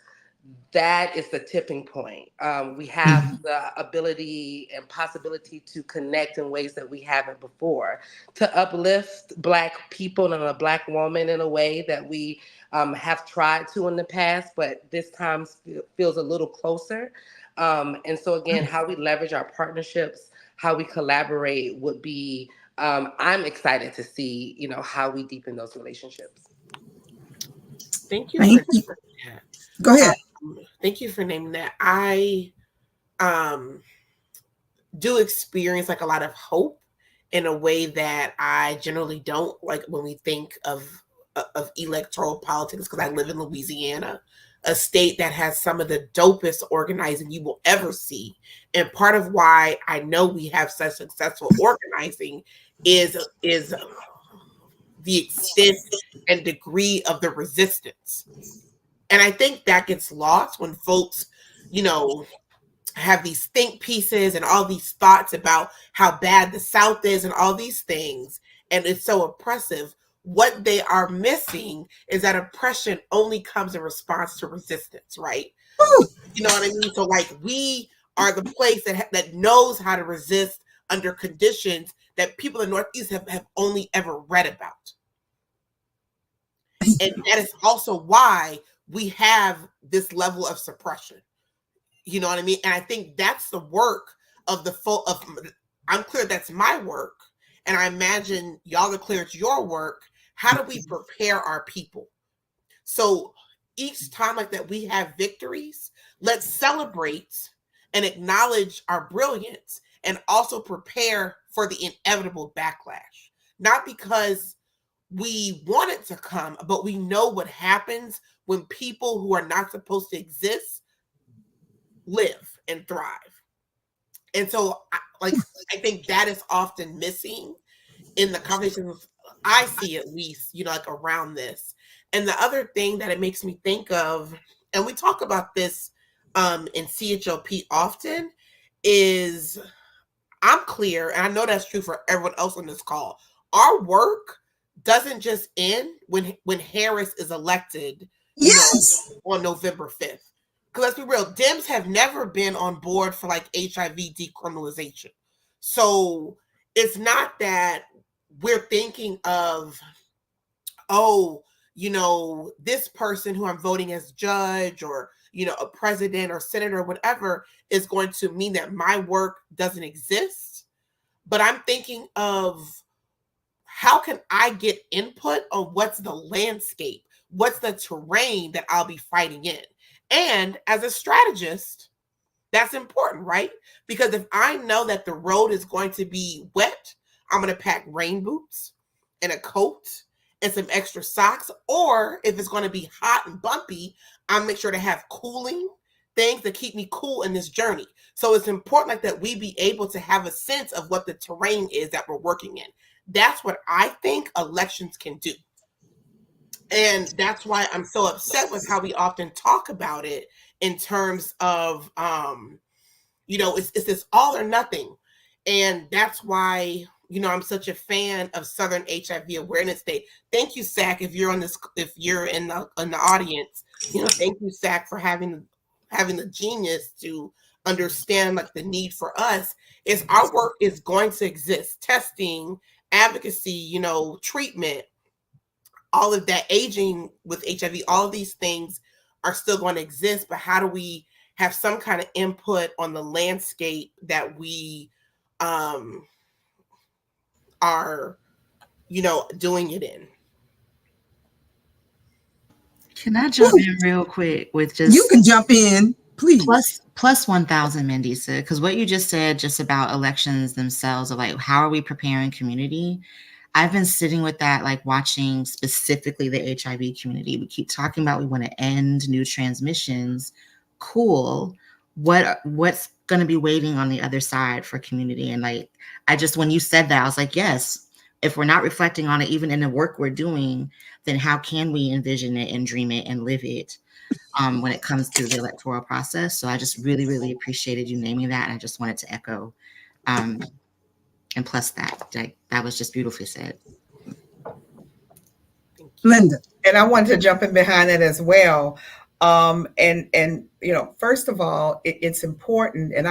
[SPEAKER 5] that is the tipping point. We have the ability and possibility to connect in ways that we haven't before, to uplift Black people and a Black woman in a way that we have tried to in the past, but this time feels a little closer. And so again, how we leverage our partnerships, how we collaborate would be, I'm excited to see, how we deepen those relationships.
[SPEAKER 3] Thank you
[SPEAKER 1] Thank
[SPEAKER 3] for
[SPEAKER 1] you.
[SPEAKER 3] that.
[SPEAKER 1] Go ahead.
[SPEAKER 3] Thank you for naming that. I do experience like a lot of hope in a way that I generally don't, like when we think of electoral politics, because I live in Louisiana, a state that has some of the dopest organizing you will ever see. And part of why I know we have such successful organizing is the extent and degree of the resistance. And I think that gets lost when folks, have these think pieces and all these thoughts about how bad the South is and all these things, and it's so oppressive. What they are missing is that oppression only comes in response to resistance, right?
[SPEAKER 1] Woo!
[SPEAKER 3] You know what I mean? So like, we are the place that knows how to resist under conditions that people in the Northeast have only ever read about. And that is also why we have this level of suppression. You know what I mean? And I think that's the work of I'm clear that's my work. And I imagine y'all are clear it's your work. How do we prepare our people? So each time like that we have victories, let's celebrate and acknowledge our brilliance and also prepare for the inevitable backlash. Not because we want it to come, but we know what happens when people who are not supposed to exist live and thrive. And so I think that is often missing in the conversations I see, at least, like around this. And the other thing that it makes me think of, and we talk about this in CHLP often, is I'm clear, and I know that's true for everyone else on this call. Our work doesn't just end when Harris is elected,
[SPEAKER 1] Yes.
[SPEAKER 3] on November 5th. Because let's be real, Dems have never been on board for like HIV decriminalization. So it's not that we're thinking of, this person who I'm voting as judge or, a president or senator or whatever is going to mean that my work doesn't exist. But I'm thinking of, how can I get input on what's the landscape? What's the terrain that I'll be fighting in? And as a strategist, that's important, right? Because if I know that the road is going to be wet, I'm going to pack rain boots and a coat and some extra socks. Or if it's going to be hot and bumpy, I'll make sure to have cooling things that keep me cool in this journey. So it's important like that we be able to have a sense of what the terrain is that we're working in. That's what I think elections can do. And that's why I'm so upset with how we often talk about it in terms of, it's this all or nothing. And that's why, I'm such a fan of Southern HIV Awareness Day. Thank you, SAC, if you're in the audience, thank you, SAC, for having the genius to understand like the need for us is our work is going to exist. Testing, advocacy, treatment, all of that, aging with HIV, all of these things are still going to exist, but how do we have some kind of input on the landscape that we are, doing it in?
[SPEAKER 4] Can I jump in real quick with just—
[SPEAKER 1] You can jump in, please.
[SPEAKER 4] Plus 1,000, Mandisa, because what you just said just about elections themselves, of like, how are we preparing community? I've been sitting with that, like watching specifically the HIV community. We keep talking about we want to end new transmissions. Cool. What's going to be waiting on the other side for community? And like, when you said that, I was like, yes, if we're not reflecting on it, even in the work we're doing, then how can we envision it and dream it and live it when it comes to the electoral process? So I just really, really appreciated you naming that. And I just wanted to echo, and plus that was just beautifully said.
[SPEAKER 1] Linda.
[SPEAKER 2] And I wanted to jump in behind it as well. And first of all, it's important, and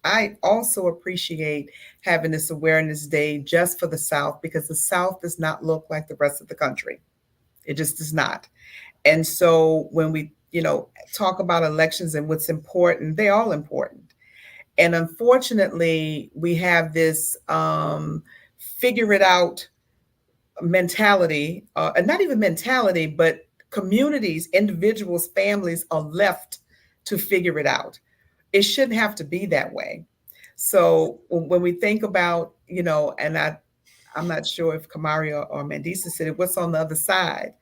[SPEAKER 2] I also appreciate having this awareness day just for the South, because the South does not look like the rest of the country. It just does not. And so when we talk about elections and what's important, they're all important. And unfortunately, we have this figure it out mentality, and not even mentality, but communities, individuals, families are left to figure it out. It shouldn't have to be that way. So when we think about, and I'm not sure if Kamaria or Mandisa said it, what's on the other side?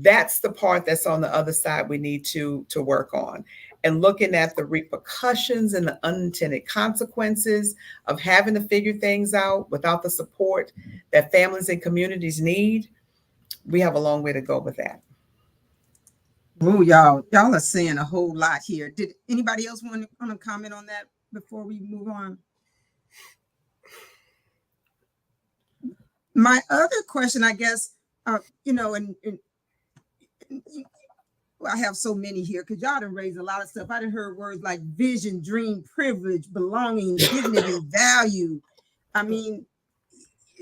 [SPEAKER 2] That's the part that's on the other side we need to work on. And looking at the repercussions and the unintended consequences of having to figure things out without the support that families and communities need, we have a long way to go with that.
[SPEAKER 1] Oh, y'all are saying a whole lot here. Did anybody else want to comment on that before we move on? My other question, I guess, I have so many here because y'all done raised a lot of stuff. I done heard words like vision, dream, privilege, belonging, dignity, value. I mean,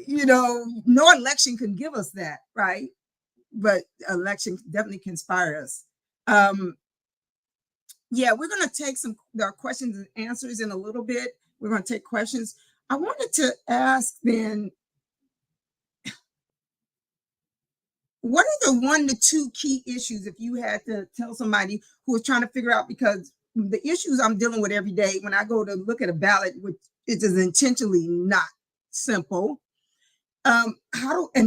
[SPEAKER 1] no election can give us that, right? But election definitely can inspire us. Yeah, we're going to take our questions and answers in a little bit. We're going to take questions. I wanted to ask then, what are the 1 to 2 key issues if you had to tell somebody who is trying to figure out, because the issues I'm dealing with every day when I go to look at a ballot, which it is intentionally not simple, and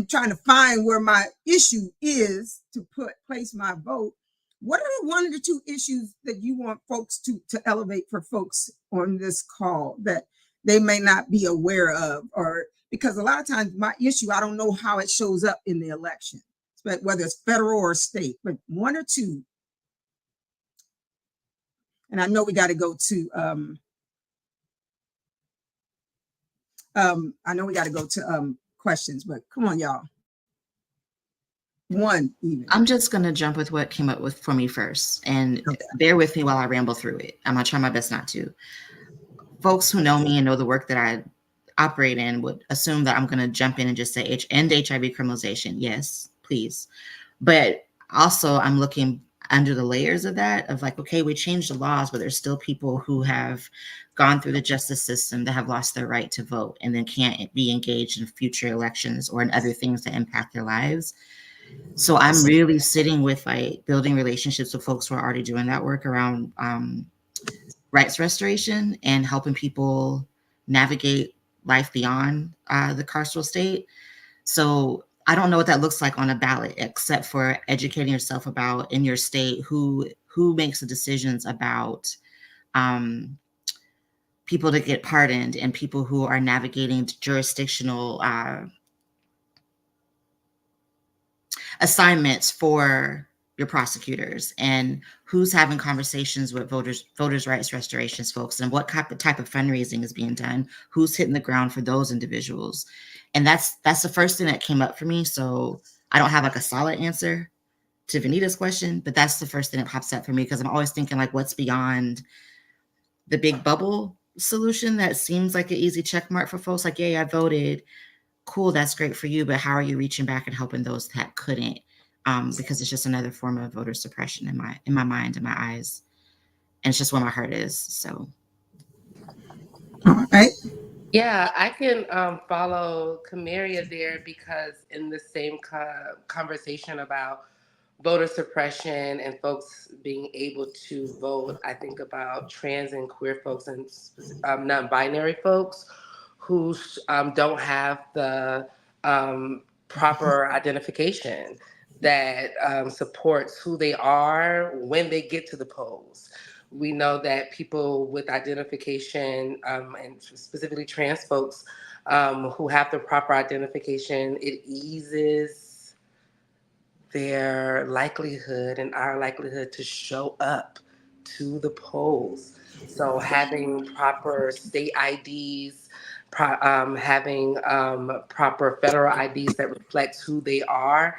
[SPEAKER 1] trying to find where my issue is to place my vote. What are the 1 or 2 issues that you want folks to elevate for folks on this call that they may not be aware of? Or because a lot of times my issue, I don't know how it shows up in the election, but whether it's federal or state, but 1 or 2. And I know we got to go to questions, but come on, y'all. 1 even.
[SPEAKER 4] I'm just going to jump with what came up for me first, and bear with me while I ramble through it. I'm going to try my best not to. Folks who know me and know the work that I operate in would assume that I'm going to jump in and just say end HIV criminalization. Yes, please. But also I'm looking under the layers of that, of like, okay, we changed the laws, but there's still people who have gone through the justice system that have lost their right to vote and then can't be engaged in future elections or in other things that impact their lives. So I'm really sitting with like building relationships with folks who are already doing that work around rights restoration and helping people navigate life beyond the carceral state. So I don't know what that looks like on a ballot, except for educating yourself about in your state who who makes the decisions about people to get pardoned and people who are navigating jurisdictional assignments for your prosecutors, and who's having conversations with voters rights restorations folks, and what type of fundraising is being done, who's hitting the ground for those individuals. And that's the first thing that came up for me. So I don't have like a solid answer to Venita's question, but that's the first thing that pops up for me, because I'm always thinking like, what's beyond the big bubble solution that seems like an easy check mark for folks, like, yeah, I voted, cool, that's great for you, but how are you reaching back and helping those that couldn't? Because it's just another form of voter suppression in my mind, in my eyes, and it's just where my heart is. So,
[SPEAKER 1] All right.
[SPEAKER 5] Yeah, I can follow Kamaria there, because in the same conversation about voter suppression and folks being able to vote, I think about trans and queer folks and non-binary folks who don't have the proper identification that supports who they are when they get to the polls. We know that people with identification, and specifically trans folks who have the proper identification, it eases their likelihood and our likelihood to show up to the polls. So having proper state IDs, having proper federal IDs that reflects who they are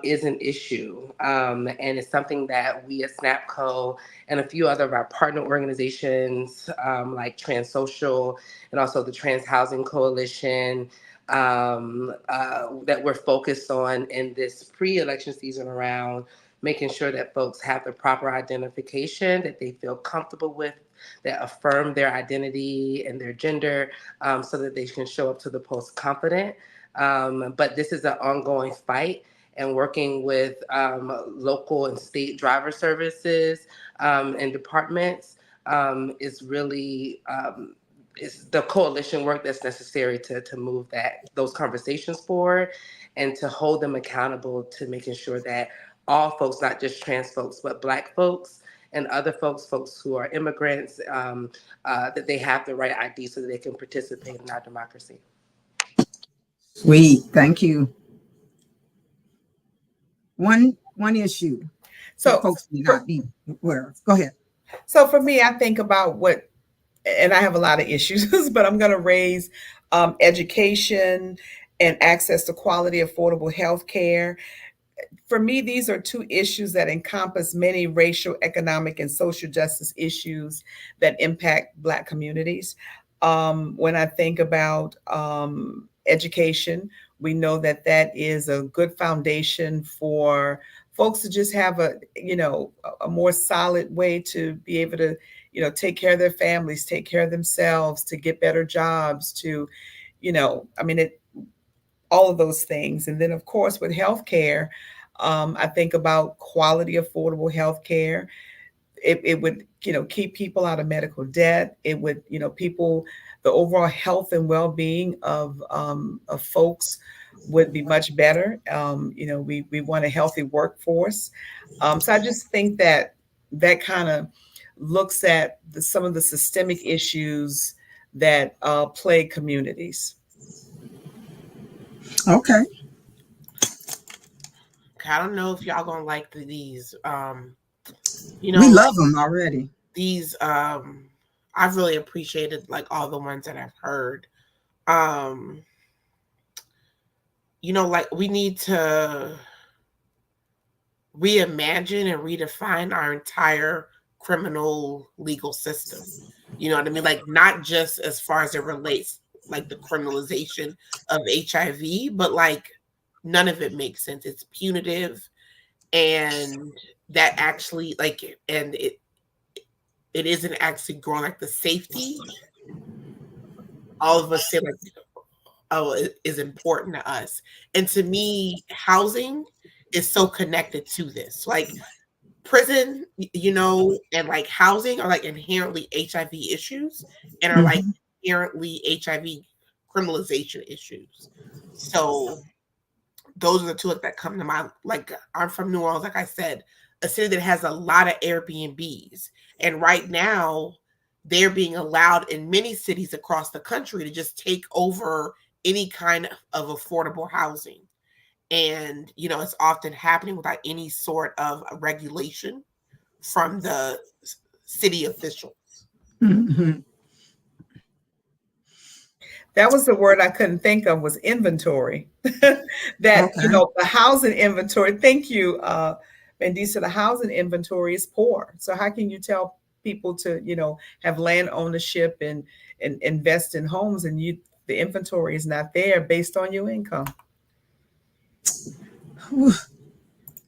[SPEAKER 5] is an issue. And it's something that we at SNAPCO and a few other of our partner organizations like Trans Social and also the Trans Housing Coalition that we're focused on in this pre-election season around making sure that folks have the proper identification that they feel comfortable with, that affirm their identity and their gender, so that they can show up to the polls confident. But this is an ongoing fight, and working with local and state driver services and departments is really it's the coalition work that's necessary to move those conversations forward and to hold them accountable to making sure that all folks, not just trans folks, but Black folks and other folks who are immigrants, that they have the right ID so that they can participate in our democracy.
[SPEAKER 1] Sweet. Thank you. One issue
[SPEAKER 2] So
[SPEAKER 1] that folks may not be aware of. Go ahead.
[SPEAKER 2] So for me, I think about and I have a lot of issues, but I'm going to raise education and access to quality, affordable health care. For me, these are two issues that encompass many racial, economic, and social justice issues that impact Black communities. When I think about education, we know that is a good foundation for folks to just have a more solid way to be able to, take care of their families, take care of themselves, to get better jobs, to, all of those things. And then, of course, with healthcare, I think about quality, affordable healthcare. It would, keep people out of medical debt. It would, the overall health and well-being of folks would be much better. We want a healthy workforce. So I just think that kind of looks at some of the systemic issues that plague communities.
[SPEAKER 1] Okay.
[SPEAKER 3] I don't know if y'all gonna like these.
[SPEAKER 1] We love them already.
[SPEAKER 3] These I've really appreciated like all the ones that I've heard. Like we need to reimagine and redefine our entire criminal legal system. You know what I mean? Like not just as far as it relates like the criminalization of HIV, but like none of it makes sense. It's punitive, and that actually and it isn't actually growing like the safety. All of us say like, oh, it is important to us. And to me, housing is so connected to this. Like prison, and like housing are like inherently HIV issues and are like inherently HIV criminalization issues. So those are the two that come to mind. Like I'm from New Orleans, like I said, a city that has a lot of Airbnbs. And right now, they're being allowed in many cities across the country to just take over any kind of affordable housing. And, it's often happening without any sort of regulation from the city officials.
[SPEAKER 1] Mm-hmm.
[SPEAKER 2] That was the word I couldn't think of, was inventory. That,
[SPEAKER 1] Okay.
[SPEAKER 2] the housing inventory, thank you, Mandisa, the housing inventory is poor. So how can you tell people to, have land ownership and invest in homes, and the inventory is not there based on your income?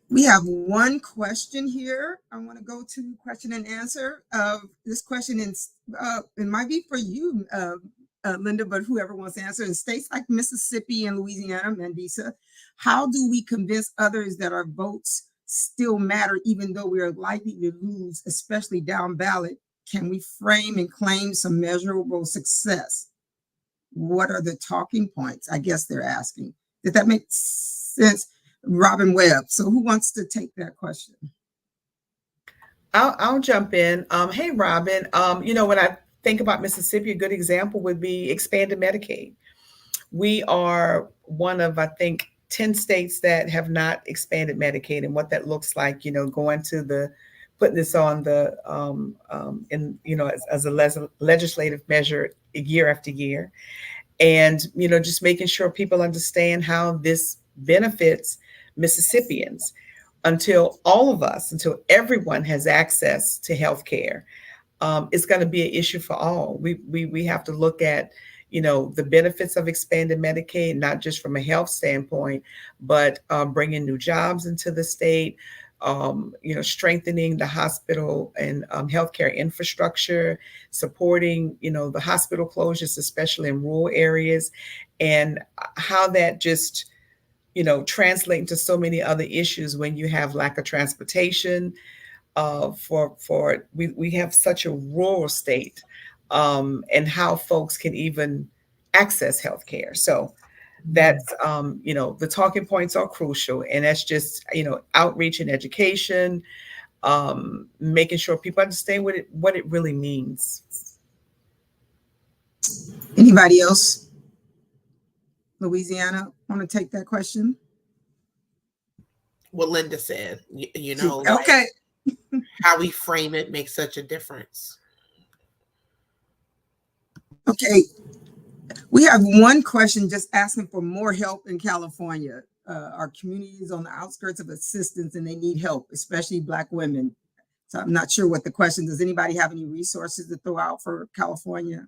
[SPEAKER 1] We have one question here. I want to go to question and answer. This question is, it might be for you, Linda, but whoever wants to answer. In states like Mississippi and Louisiana, Mandisa, how do we convince others that our votes still matter, even though we are likely to lose, especially down ballot? Can we frame and claim some measurable success? What are the talking points? I guess they're asking. Did that make sense? Robin Webb. So who wants to take that question?
[SPEAKER 2] I'll jump in. Hey, Robin. When I think about Mississippi, a good example would be expanded Medicaid. We are one of, I think, 10 states that have not expanded Medicaid, and what that looks like, going to putting this on the, as a legislative measure year after year. And, just making sure people understand how this benefits Mississippians until everyone has access to health care. It's going to be an issue for all. We have to look at, the benefits of expanded Medicaid, not just from a health standpoint, but bringing new jobs into the state, strengthening the hospital and healthcare infrastructure, supporting, the hospital closures, especially in rural areas, and how that just, translate into so many other issues when you have lack of transportation. We have such a rural state, and how folks can even access healthcare. So that's, the talking points are crucial, and that's just, outreach and education, making sure people understand what it really means.
[SPEAKER 1] Anybody else? Louisiana, want to take that question?
[SPEAKER 3] What Linda said,
[SPEAKER 1] Okay.
[SPEAKER 3] How we frame it makes such a difference.
[SPEAKER 1] Okay. We have one question just asking for more help in California. Our community is on the outskirts of assistance and they need help, especially Black women. So I'm not sure what the question. Does anybody have any resources to throw out for California?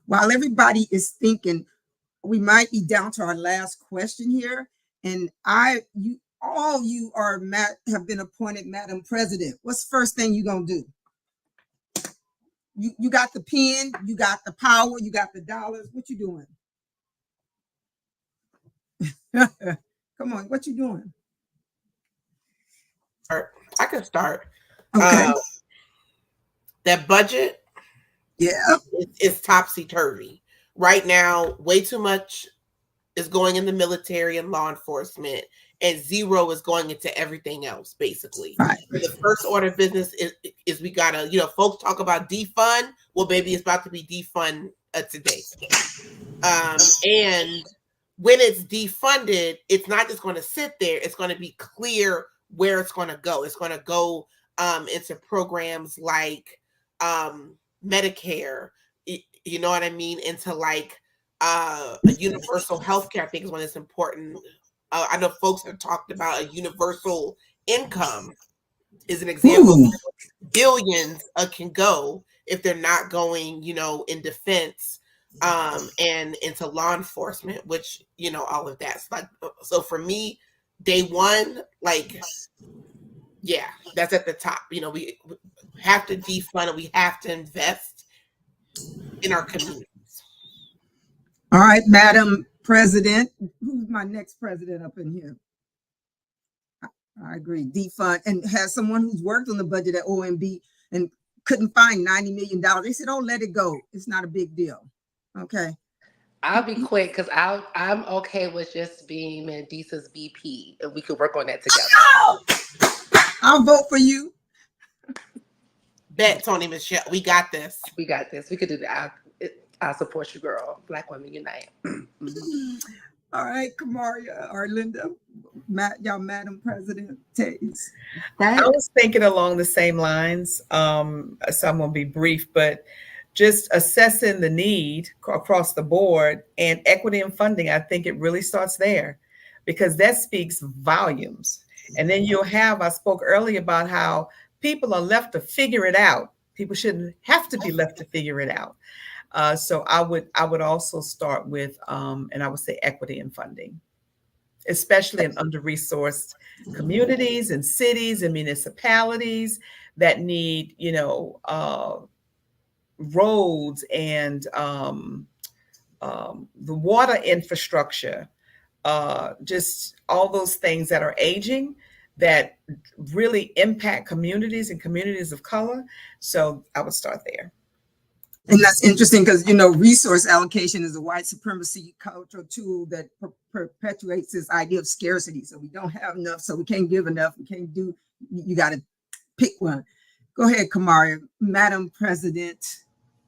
[SPEAKER 1] While everybody is thinking, we might be down to our last question here. And all you have been appointed Madam President. What's the first thing you're going to do? You got the pen, you got the power, you got the dollars. What you doing? Come on, what you doing?
[SPEAKER 3] I can start.
[SPEAKER 1] Okay.
[SPEAKER 3] That budget, it's topsy-turvy. Right now, way too much is going in the military and law enforcement, and zero is going into everything else, basically.
[SPEAKER 1] Right.
[SPEAKER 3] The first order of business is we gotta, folks talk about defund. Well, baby, it's about to be defund today. And when it's defunded, it's not just going to sit there. It's going to be clear where it's going to go. It's going to go into programs like Medicare, you know what I mean? Into like a universal healthcare, I think is one that's important. I know folks have talked about a universal income is an example.
[SPEAKER 1] Ooh.
[SPEAKER 3] Billions can go if they're not going, in defense and into law enforcement, which, all of that. So for me, day one, that's at the top. We have to defund and we have to invest in our communities.
[SPEAKER 1] All right, Madam President. Who's my next president up in here? I agree. Defund, and has someone who's worked on the budget at OMB and couldn't find $90 million. They said, "Oh, let it go. It's not a big deal." Okay.
[SPEAKER 5] I'll be quick because I'm okay with just being Mandisa's BP, and we could work on that together.
[SPEAKER 1] Oh, I'll vote for you.
[SPEAKER 3] Bet, Toni-Michelle, we got this.
[SPEAKER 5] We got this. We could do that. I'll support you, girl. Black women unite.
[SPEAKER 1] All right, Kamaria or Linda, y'all, Madam President Tays.
[SPEAKER 2] I was thinking along the same lines. So I'm going to be brief, but just assessing the need across the board and equity and funding, I think it really starts there because that speaks volumes. And then you'll have, I spoke earlier about how people are left to figure it out. People shouldn't have to be left to figure it out. So I would also start with, and I would say equity and funding, especially in under-resourced communities and cities and municipalities that need, roads and the water infrastructure, just all those things that are aging that really impact communities and communities of color. So I would start there.
[SPEAKER 1] And that's interesting because, resource allocation is a white supremacy cultural tool that perpetuates this idea of scarcity. So we don't have enough, so we can't give enough. We can't do, you got to pick one. Go ahead, Kamaria, Madam President.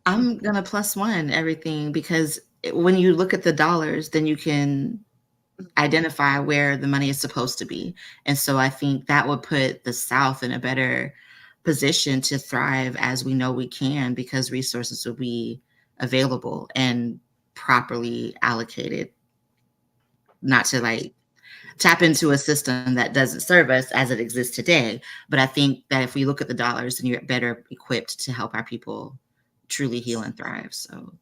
[SPEAKER 4] I'm going to +1 everything because when you look at the dollars, then you can identify where the money is supposed to be. And so I think that would put the South in a better position to thrive as we know we can because resources will be available and properly allocated, not to tap into a system that doesn't serve us as it exists today. But I think that if we look at the dollars, then you're better equipped to help our people truly heal and thrive. So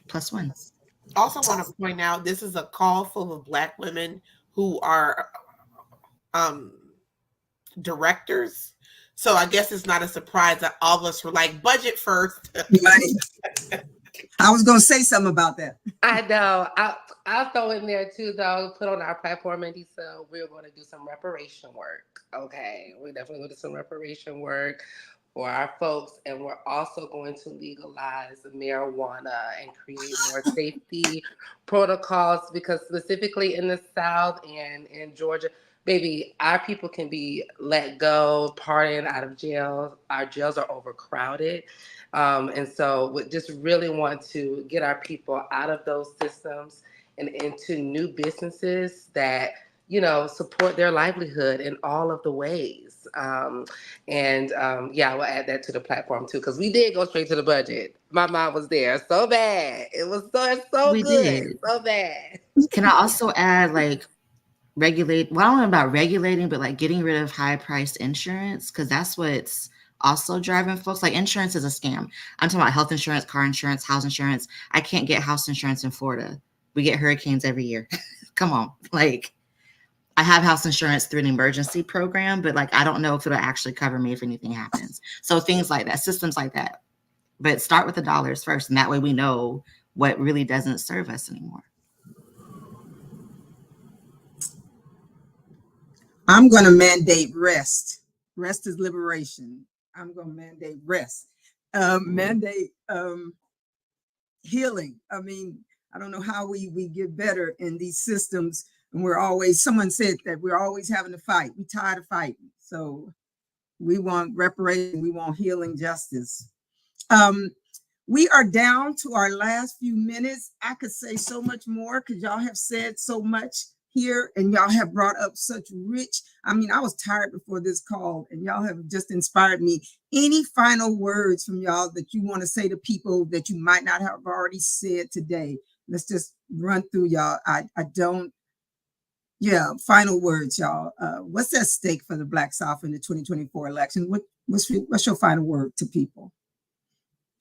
[SPEAKER 4] +1.
[SPEAKER 3] Also want to point out, this is a call full of Black women who are directors. So I guess it's not a surprise that all of us were like, budget first.
[SPEAKER 1] I was going to say something about that.
[SPEAKER 5] I know. I'll throw in there too, though. Put on our platform, Mandisa. We're going to do some reparation work. Okay, we're definitely going to do some reparation work for our folks, and we're also going to legalize marijuana and create more safety protocols because specifically in the South and in Georgia, baby, our people can be let go, partying out of jail. Our jails are overcrowded. And so we just really want to get our people out of those systems and into new businesses that, support their livelihood in all of the ways. We'll add that to the platform too, because we did go straight to the budget. My mind was there so bad. It was so
[SPEAKER 4] We
[SPEAKER 5] good,
[SPEAKER 4] did.
[SPEAKER 5] so bad.
[SPEAKER 4] Can I also add regulate? Well, I don't know about regulating, but getting rid of high-priced insurance because that's what's also driving folks. Insurance is a scam. I'm talking about health insurance, car insurance, house insurance. I can't get house insurance in Florida. We get hurricanes every year. Come on, I have house insurance through an emergency program, but I don't know if it'll actually cover me if anything happens. So things like that, systems like that. But start with the dollars first, and that way we know what really doesn't serve us anymore.
[SPEAKER 1] I'm going to mandate rest. Rest is liberation. I'm going to mandate rest. Mandate healing. I mean, I don't know how we get better in these systems. And someone said that we're always having to fight. We're tired of fighting. So we want reparation. We want healing justice. We are down to our last few minutes. I could say so much more because y'all have said so much here and y'all have brought up such rich, I was tired before this call and y'all have just inspired me. Any final words from y'all that you want to say to people that you might not have already said today? Let's just run through y'all. Final words, y'all. What's at stake for the Black South in the 2024 election? What's your final word to people?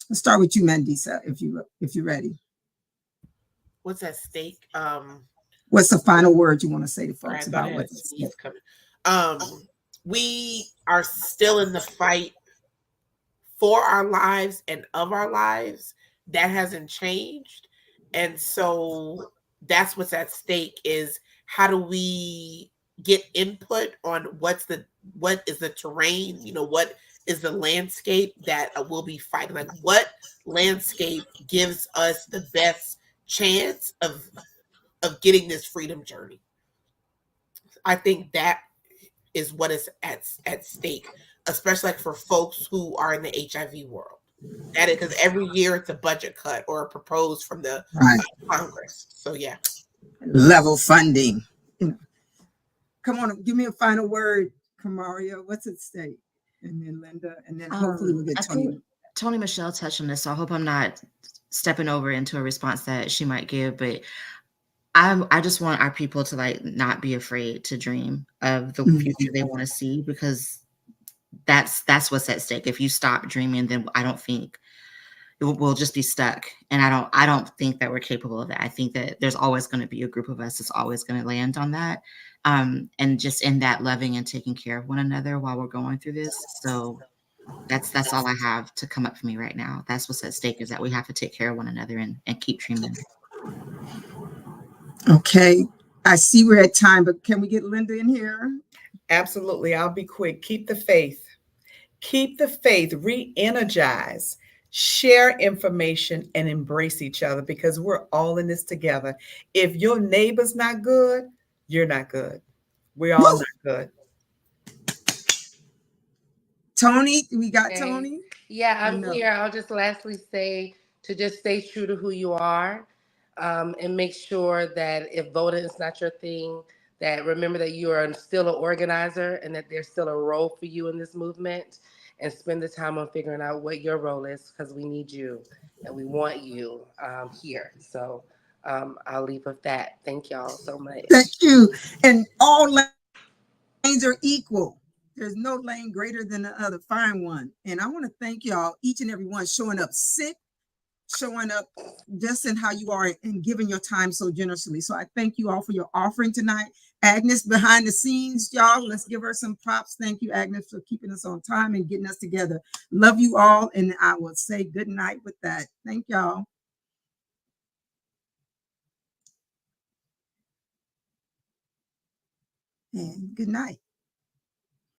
[SPEAKER 1] Let's start with you, Mandisa, if you're ready.
[SPEAKER 3] What's at stake?
[SPEAKER 1] What's the final word you want to say to folks about what's at stake?
[SPEAKER 3] We are still in the fight for our lives and of our lives. That hasn't changed. And so that's what's at stake is how do we get input on what is the terrain, what is the landscape that we'll be fighting? What landscape gives us the best chance of getting this freedom journey. I think that is what is at stake, especially like for folks who are in the HIV world. That is because every year it's a budget cut or proposed from the
[SPEAKER 1] Right.
[SPEAKER 3] Congress. So yeah.
[SPEAKER 1] Level funding. Come on, give me a final word, Kamaria. What's at stake? And then Linda, and then hopefully we'll get
[SPEAKER 4] I
[SPEAKER 1] Toni.
[SPEAKER 4] think Toni-Michelle touched on this, so I hope I'm not stepping over into a response that she might give, but I just want our people to like not be afraid to dream of the future they want to see, because that's what's at stake. If you stop dreaming, then I don't think we'll just be stuck. And I don't think that we're capable of that. I think that there's always going to be a group of us that's always going to land on that. And just in that loving and taking care of one another while we're going through this. So that's all I have to come up for me right now. That's what's at stake, is that we have to take care of one another and keep dreaming.
[SPEAKER 1] Okay. I see we're at time, but can we get Linda in here?
[SPEAKER 2] Absolutely. I'll be quick. Keep the faith. Keep the faith. Re-energize. Share information and embrace each other, because we're all in this together. If your neighbor's not good, you're not good. We're all not good.
[SPEAKER 1] Toni, we got
[SPEAKER 5] Okay.
[SPEAKER 1] Toni?
[SPEAKER 5] Yeah, I'm
[SPEAKER 1] No.
[SPEAKER 5] here. I'll just lastly say to just stay true to who you are, and make sure that if voting is not your thing, that remember that you are still an organizer and that there's still a role for you in this movement, and spend the time on figuring out what your role is, because we need you and we want you here. So I'll leave with that. Thank y'all so much.
[SPEAKER 1] Thank you. And all lanes are equal. There's no lane greater than the other. Find one. And I want to thank y'all, each and every one, showing up sick, showing up just in how you are, and giving your time so generously. So I thank you all for your offering tonight. Agnes behind the scenes, y'all, let's give her some props. Thank you, Agnes, for keeping us on time and getting us together. Love you all. And I will say good night with that. Thank y'all. And good night.